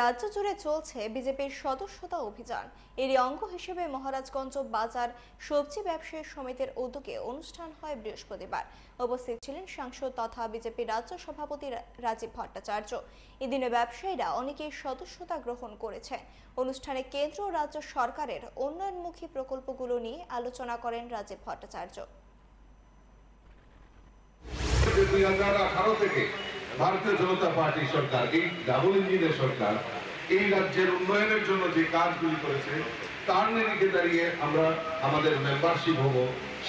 রাজ্য জুড়ে চলছে বিজেপির সদস্যতা অভিযান। এরই অঙ্গ হিসেবে মহারাজগঞ্জ বাজার সবজি ব্যবসায়ী সমিতির উদ্যোগে অনুষ্ঠান হয় বৃহস্পতিবার। উপস্থিত ছিলেন সাংসদ তথা বিজেপির রাজ্য সভাপতি রাজীব ভট্টাচার্য। এদিনে ব্যবসায়ীরা অনেকেই সদস্যতা গ্রহণ করেছে। অনুষ্ঠানে কেন্দ্র ও রাজ্য সরকারের উন্নয়নমুখী প্রকল্পগুলো নিয়ে আলোচনা করেন রাজীব ভট্টাচার্য। 2018 থেকে ভারতীয় জনতা পার্টি সরকার, এই ডাবল ইঞ্জিনের সরকার, এই রাজ্যের উন্নয়নের জন্য যে কাজগুলি করেছে তার নিরিখে দাঁড়িয়ে আমরা আমাদের মেম্বারশিপ হব,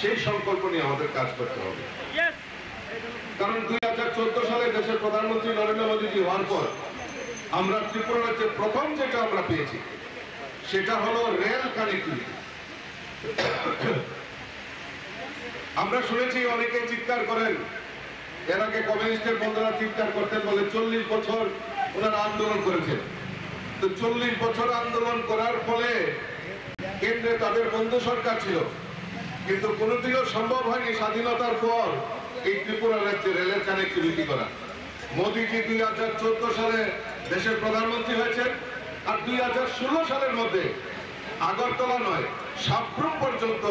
সেই সংকল্প নিয়ে আমাদের কাজ করতে হবে। কারণ 2014 সালে দেশের প্রধানমন্ত্রী নরেন্দ্র মোদীজি হওয়ার পর আমরা ত্রিপুরা রাজ্যের প্রথম যেটা আমরা পেয়েছি সেটা হলো রেল কানেক্টিভিটি। আমরা শুনেছি অনেকে চিৎকার করেন, এর আগে কমিউনিস্টের বন্ধুরা চিৎকার করতেন, বলে 40 বছর ওনারা আন্দোলন করেছেন। তো 40 বছর আন্দোলন করার ফলে কেন্দ্রে তাদের বন্ধু সরকার ছিল, কিন্তু কোনোদিনও সম্ভব হয়নি স্বাধীনতার পর এই ত্রিপুরা রাজ্যে রেলের কানেক্টিভিটি করা। মোদীজি 2014 সালে দেশের প্রধানমন্ত্রী হয়েছেন, আর 2016 সালের মধ্যে আগরতলা নয়, সাবরুম পর্যন্ত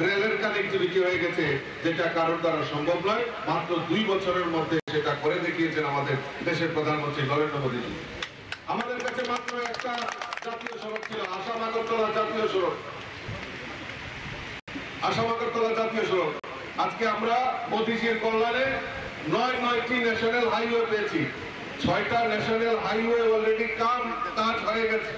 রেলের কানেক্টিভিটি হয়ে গেছে, যেটা কারোর দ্বারা সম্ভব নয়। মাত্র 2 বছরের মধ্যে সেটা করে দেখিয়েছেন আমাদের দেশের প্রধানমন্ত্রী নরেন্দ্র মোদীজি। আমাদের কাছে মাত্র একটা জাতীয় সড়ক ছিল, আসাম আগরতলা জাতীয় সড়ক। আসাম আগরতলা জাতীয় সড়ক আজকে আমরা মোদীজির কল্যাণে 9টি ন্যাশনাল হাইওয়ে পেয়েছি। 6টা ন্যাশনাল হাইওয়ে অলরেডি কাজ হয়ে গেছে।